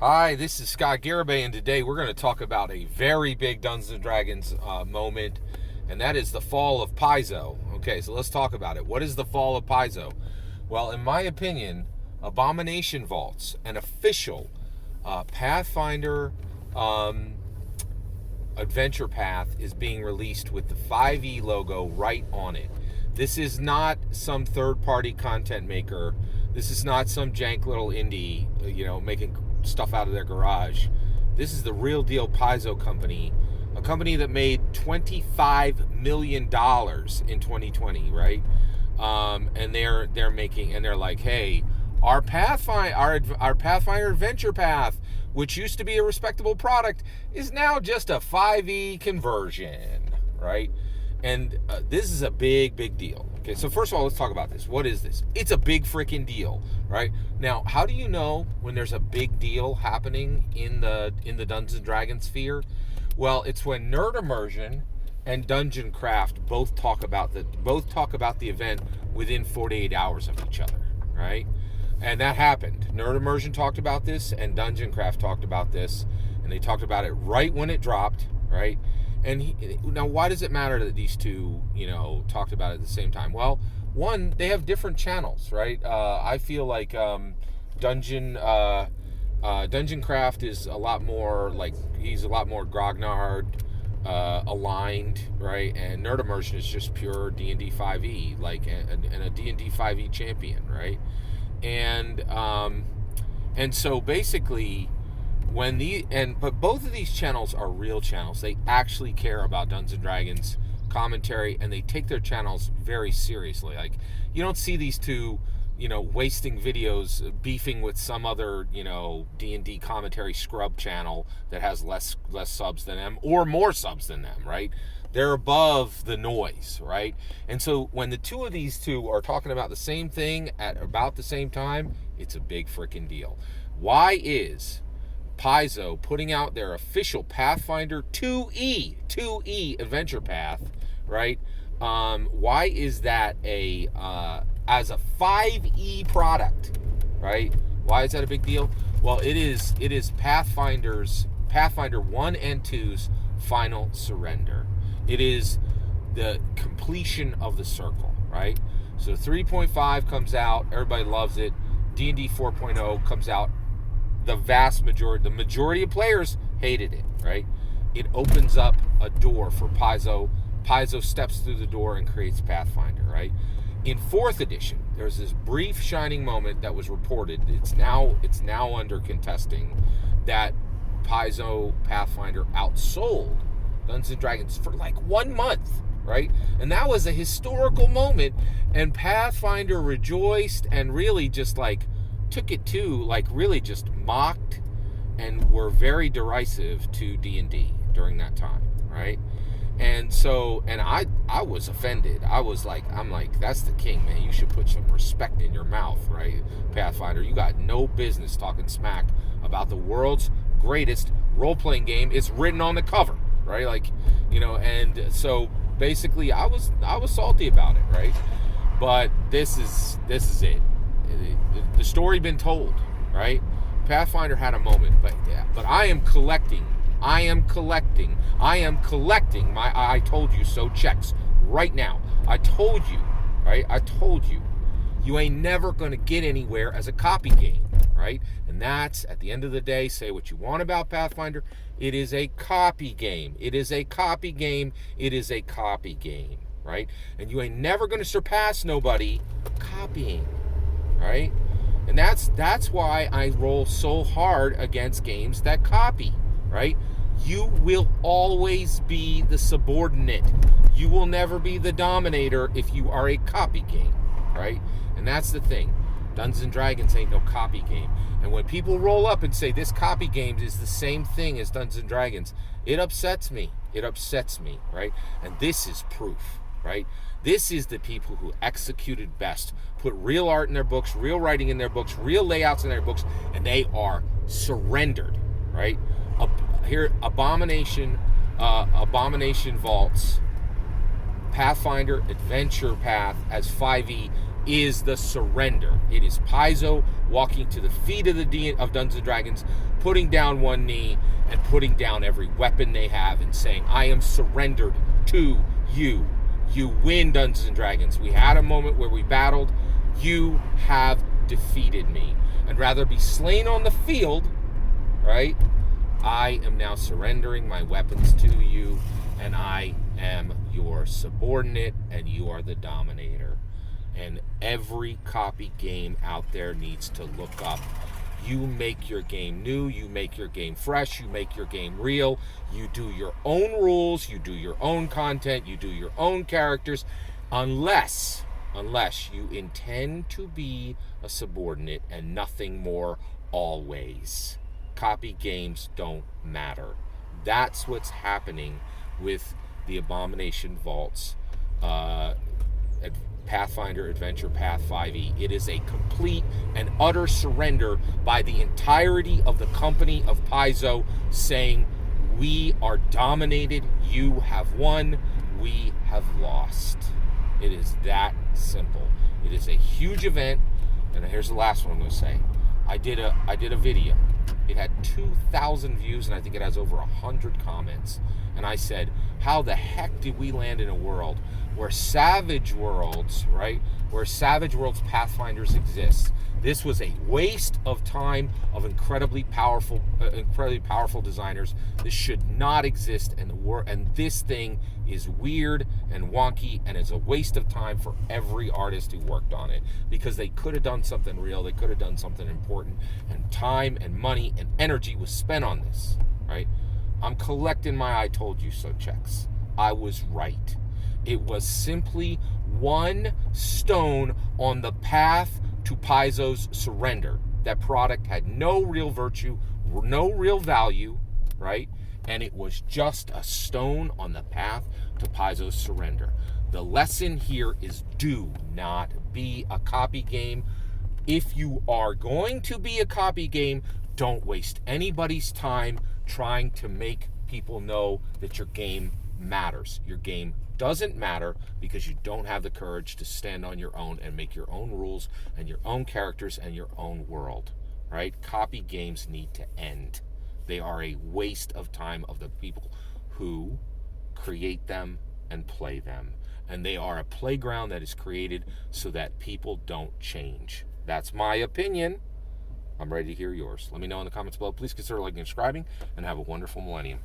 Hi, this is Scott Garibay, and today we're going to talk about a very big Dungeons & Dragons moment, and that is the fall of Paizo. Okay, so let's talk about it. What is the fall of Paizo? Well, in my opinion, Abomination Vaults, an official Pathfinder adventure path, is being released with the 5e logo right on it. This is not some third-party content maker. This is not some jank little indie, making stuff out of their garage. This is the real deal Paizo company, a company that made $25 million in 2020, right? And they're like, hey, our Pathfinder adventure path, which used to be a respectable product, is now just a 5e conversion, right? And this is a big deal. Okay, so first of all, let's talk about this. What is this? It's a big freaking deal, right? Now, how do you know when there's a big deal happening in the Dungeons and Dragons sphere? Well, it's when Nerd Immersion and Dungeon Craft both talk about the event within 48 hours of each other, right? And that happened. Nerd Immersion talked about this, and Dungeon Craft talked about this, and they talked about it right when it dropped, right? And now, why does it matter that these two, talked about it at the same time? Well, one, they have different channels, right? I feel like Dungeon Craft is a lot more he's a lot more grognard aligned, right? And Nerd Immersion is just pure D&D 5e, and a D&D 5e champion, right? And so basically, but both of these channels are real channels. They actually care about Dungeons and Dragons commentary, and they take their channels very seriously. Like, you don't see these two, wasting videos beefing with some other, D&D commentary scrub channel that has less subs than them or more subs than them, right? They're above the noise, right? And so when the two of these two are talking about the same thing at about the same time, it's a big freaking deal. Why is Paizo putting out their official Pathfinder 2E adventure path, right? Why is that as a 5e product, right? Why is that a big deal? Well, it is Pathfinder 1 and 2's final surrender. It is the completion of the circle, right? So 3.5 comes out, everybody loves it. D&D 4.0 comes out. The majority of players hated it, right? It opens up a door for Paizo. Paizo steps through the door and creates Pathfinder, right? In 4th edition, there's this brief shining moment that was reported. It's now under contesting that Paizo Pathfinder outsold Dungeons & Dragons for 1 month, right? And that was a historical moment, and Pathfinder rejoiced and really just took it to really just mocked and were very derisive to D&D during that time, right? And so, and I was offended. I'm like, that's the king, man. You should put some respect in your mouth, right? Pathfinder, you got no business talking smack about the world's greatest role-playing game. It's written on the cover, right? And so basically I was salty about it, right? But this is it. The story been told, right? Pathfinder had a moment, but I am collecting my I told you so checks right now. I told you, right? You ain't never gonna get anywhere as a copy game, right? And that's, at the end of the day, say what you want about Pathfinder, it is a copy game. It is a copy game, right? And you ain't never gonna surpass nobody copying, right? And that's why I roll so hard against games that copy, right? You will always be the subordinate. You will never be the dominator if you are a copy game, right? And that's the thing. Dungeons & Dragons ain't no copy game. And when people roll up and say this copy game is the same thing as Dungeons & Dragons, it upsets me, right? And this is proof, right? This is the people who executed best, put real art in their books, real writing in their books, real layouts in their books, and they are surrendered, right? Here, Abomination Vaults, Pathfinder Adventure Path as 5e is the surrender. It is Paizo walking to the feet of of Dungeons and Dragons, putting down one knee and putting down every weapon they have and saying, I am surrendered to you. You win, Dungeons and Dragons. We had a moment where we battled. You have defeated me. And rather be slain on the field, right? I am now surrendering my weapons to you, and I am your subordinate, and you are the dominator. And every copy game out there needs to look up. You make your game new, you make your game fresh, you make your game real, you do your own rules, you do your own content, you do your own characters, unless you intend to be a subordinate and nothing more always. Copy games don't matter. That's what's happening with the Abomination Vaults Pathfinder Adventure Path 5e. It is a complete and utter surrender by the entirety of the company of Paizo, saying, we are dominated, you have won, we have lost. It is that simple. It is a huge event, and here's the last one I'm going to say. I did a video. It had 2,000 views, and I think it has over 100 comments. And I said, how the heck did we land in a world where Savage Worlds, right? Where Savage Worlds Pathfinders exist? This was a waste of time of incredibly powerful designers. This should not exist, and this thing is weird and wonky, and is a waste of time for every artist who worked on it, because they could have done something real, they could have done something important, and time and money and energy was spent on this, right? I'm collecting my I told you so checks. I was right. It was simply one stone on the path to Paizo's surrender. That product had no real virtue, no real value, right? And it was just a stone on the path to Paizo's surrender. The lesson here is, do not be a copy game. If you are going to be a copy game, don't waste anybody's time trying to make people know that your game matters. Your game doesn't matter because you don't have the courage to stand on your own and make your own rules and your own characters and your own world, right? Copy games need to end. They are a waste of time of the people who create them and play them. And they are a playground that is created so that people don't change. That's my opinion. I'm ready to hear yours. Let me know in the comments below. Please consider liking and subscribing, and have a wonderful millennium.